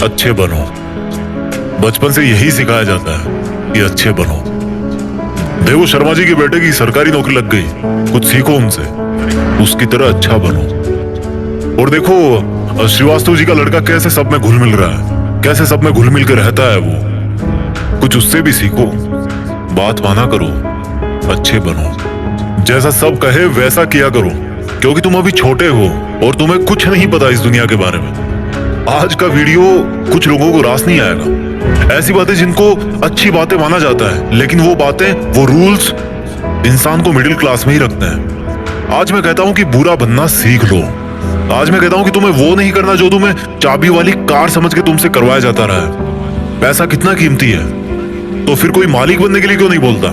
अच्छे बनो। बचपन से यही सिखाया जाता है कि अच्छे बनो। देखो शर्मा जी के बेटे की सरकारी नौकरी लग गई, कुछ सीखो उनसे, उसकी तरह अच्छा बनो। और देखो श्रीवास्तव जी का लड़का कैसे सब में घुल मिल रहा है, कैसे सब में घुल मिल के रहता है वो, कुछ उससे भी सीखो। बात माना करो, अच्छे बनो, जैसा सब कहे वैसा किया करो, क्योंकि तुम अभी छोटे हो और तुम्हें कुछ नहीं पता इस दुनिया के बारे में। आज का वीडियो कुछ लोगों को रास नहीं आएगा, ऐसी बातें जिनको अच्छी बातें माना जाता है, लेकिन वो बातें, वो रूल्स इंसान को मिडिल क्लास में ही रखते हैं। आज मैं कहता हूं कि बुरा बनना सीख लो। आज मैं कहता हूं कि तुम्हें वो नहीं करना जो तुम्हें चाबी वाली कार समझ के तुमसे करवाया जाता रहा है। पैसा कितना कीमती है, तो फिर कोई मालिक बनने के लिए क्यों नहीं बोलता?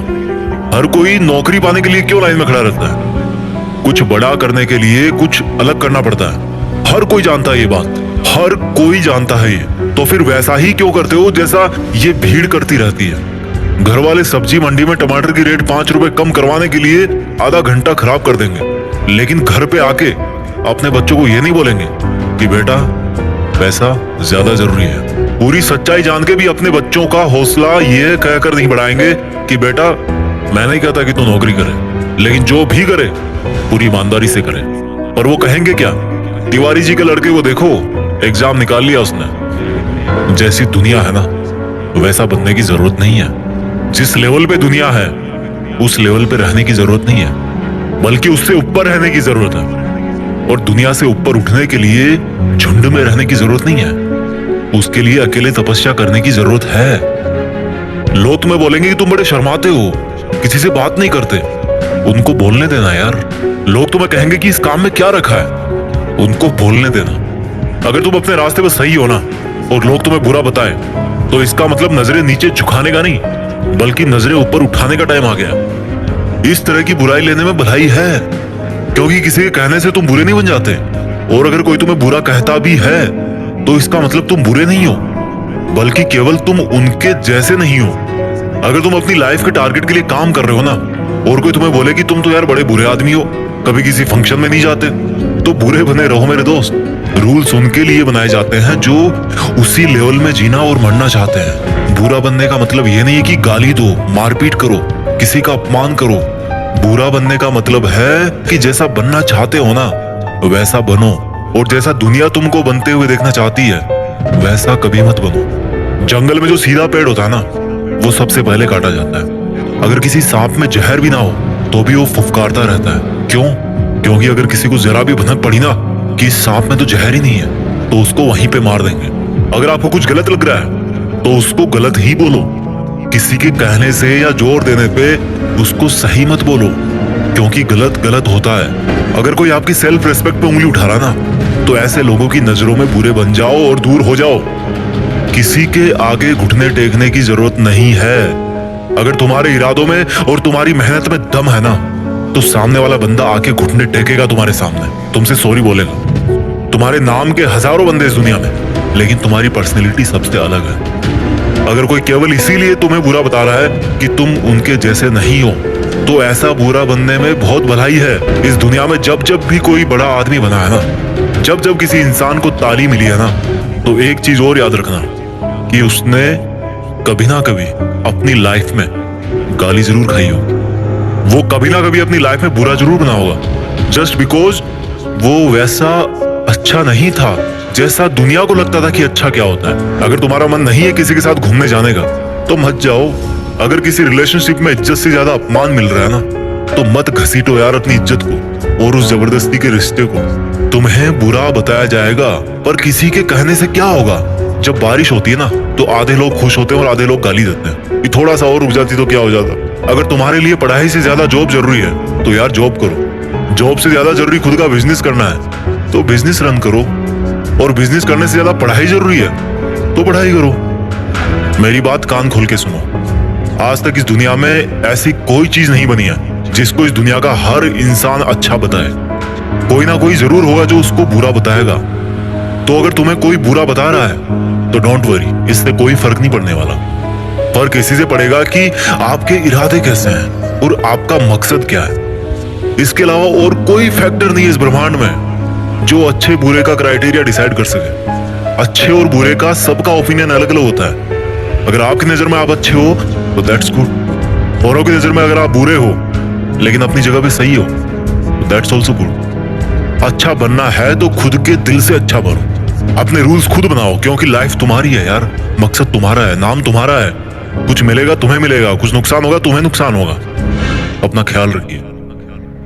हर कोई नौकरी पाने के लिए क्यों लाइन में खड़ा रहता है? कुछ बड़ा करने के लिए कुछ अलग करना पड़ता है। हर कोई जानता है ये बात, हर कोई जानता है ये। तो फिर वैसा ही क्यों करते हो जैसा ये भीड़ करती रहती है? घर वाले सब्जी मंडी में टमाटर की रेट 5 रुपए कम करवाने के लिए आधा घंटा खराब कर देंगे, लेकिन घर पे आके अपने बच्चों को ये नहीं बोलेंगे कि बेटा पैसा ज्यादा जरूरी है। पूरी सच्चाई जान के भी अपने बच्चों का हौसला ये कहकर नहीं बढ़ाएंगे कि बेटा मैं नहीं कहता कि तू नौकरी करे, लेकिन जो भी करे पूरी ईमानदारी से करे। और वो कहेंगे क्या? तिवारी जी के लड़के को देखो, एग्जाम निकाल लिया उसने। जैसी दुनिया है ना, वैसा बनने की जरूरत नहीं है। जिस लेवल पे दुनिया है उस लेवल पे रहने की जरूरत नहीं है, बल्कि उससे ऊपर रहने की जरूरत है। और दुनिया से ऊपर उठने के लिए झुंड में रहने की जरूरत नहीं है, उसके लिए अकेले तपस्या करने की जरूरत है। लोग तुम्हें बोलेंगे कि तुम बड़े शर्माते हो, किसी से बात नहीं करते। उनको बोलने देना यार। लोग तुम्हें कहेंगे कि इस काम में क्या रखा है, उनको बोलने देना। अगर तुम अपने रास्ते पर सही हो ना और लोग तुम्हें बुरा बताएं, तो इसका मतलब नजरें नीचे झुकाने का नहीं, बल्कि नजरें ऊपर उठाने का टाइम आ गया। इस तरह की बुराई लेने में भलाई है, क्योंकि किसी के कहने से तुम बुरे नहीं बन जाते। और अगर कोई तुम्हें बुरा कहता भी है तो इसका मतलब तुम बुरे नहीं हो, बल्कि केवल तुम उनके जैसे नहीं हो। अगर तुम अपनी लाइफ के टारगेट के लिए काम कर रहे हो ना, और कोई तुम्हें बोले कि तुम तो यार बड़े बुरे आदमी हो, कभी किसी फंक्शन में नहीं जाते, तो बुरे बने रहो मेरे दोस्त। रूल्स उनके लिए बनाए जाते हैं जो उसी लेवल में जीना और मरना चाहते हैं। बुरा बनने का मतलब ये नहीं है कि गाली दो, मारपीट करो, किसी का अपमान करो। बुरा बनने का मतलब है कि जैसा बनना चाहते हो ना वैसा बनो, और जैसा दुनिया तुमको बनते हुए देखना चाहती है वैसा कभी मत बनो। जंगल में जो सीधा पेड़ होता है ना, वो सबसे पहले काटा जाता है। अगर किसी सांप में जहर भी ना हो तो भी वो फुफकारता रहता है। क्यों? क्योंकि अगर किसी को जरा भी भनक पड़ी ना कि इस सांप में तो जहर ही नहीं है, तो उसको वहीं पे मार देंगे। अगर आपको कुछ गलत लग रहा है तो उसको गलत ही बोलो। किसी के कहने से या जोर देने पे उसको सही मत बोलो, क्योंकि गलत गलत होता है। अगर कोई आपकी सेल्फ रिस्पेक्ट पे उंगली उठा रहा ना, तो ऐसे लोगों की नजरों में बुरे बन जाओ और दूर हो जाओ। किसी के आगे घुटने टेकने की जरूरत नहीं है। अगर तुम्हारे इरादों में और तुम्हारी मेहनत में दम है ना, तो सामने वाला बंदा आके घुटने टेकेगा तुम्हारे सामने, तुमसे सॉरी बोलेगा। तुम्हारे नाम के हजारों बंदे इस दुनिया में, लेकिन तुम्हारी पर्सनैलिटी सबसे अलग है। अगर कोई केवल इसीलिए तुम्हें बुरा बता रहा है कि तुम उनके जैसे नहीं हो, तो ऐसा बुरा बनने में बहुत भलाई है। इस दुनिया में जब जब भी कोई बड़ा आदमी बना है ना, जब जब किसी इंसान को ताली मिली है ना, तो एक चीज और याद रखना कि उसने कभी ना कभी अपनी लाइफ में गाली जरूर खाई हो। वो कभी ना कभी अपनी लाइफ में बुरा जरूर बना होगा, जस्ट बिकॉज वो वैसा अच्छा नहीं था जैसा दुनिया को लगता था कि अच्छा क्या होता है। अगर तुम्हारा मन नहीं है किसी के साथ घूमने जाने का, तो मत जाओ। अगर किसी रिलेशनशिप में इज्जत से ज्यादा अपमान मिल रहा है ना, तो मत घसीटो यार अपनी इज्जत को और उस जबरदस्ती के रिश्ते को। तुम्हें बुरा बताया जाएगा, पर किसी के कहने से क्या होगा? जब बारिश होती है ना, तो आधे लोग खुश होते हैं और आधे लोग गाली देते हैं कि थोड़ा सा और रुक जाती तो क्या हो जाता। अगर तुम्हारे लिए पढ़ाई से ज्यादा जॉब जरूरी है, तो यार जॉब करो। जॉब से ज्यादा जरूरी खुद का बिजनेस करना है, तो बिजनेस रन करो। और बिजनेस करने से ज्यादा पढ़ाई जरूरी है, तो पढ़ाई करो। मेरी बात कान खोल के सुनो। आज तक इस दुनिया में ऐसी कोई चीज नहीं बनी है जिसको इस दुनिया का हर इंसान अच्छा बताए। कोई ना कोई जरूर होगा जो उसको बुरा बताएगा। तो अगर तुम्हें कोई बुरा बता रहा है तो डोंट वरी, इससे कोई फर्क नहीं पड़ने वाला। फर्क इसी से पड़ेगा कि आपके इरादे कैसे हैं और आपका मकसद क्या है। इसके अलावा और कोई फैक्टर नहीं है इस ब्रह्मांड में जो अच्छे बुरे का क्राइटेरिया डिसाइड कर सके। अच्छे और बुरे का सबका ओपिनियन अलग अलग होता है। अगर आपकी नजर में आप अच्छे हो तो दैट्स गुड, औरों की नजर में अगर आप बुरे हो लेकिन अपनी जगह पे सही हो तो दैट्स ऑल्सो गुड। अच्छा बनना है तो खुद के दिल से अच्छा बनो, अपने रूल्स खुद बनाओ, क्योंकि लाइफ तुम्हारी है यार, मकसद तुम्हारा है, नाम तुम्हारा है। कुछ मिलेगा तुम्हें मिलेगा, कुछ नुकसान होगा तुम्हें नुकसान होगा। अपना ख्याल रखिए।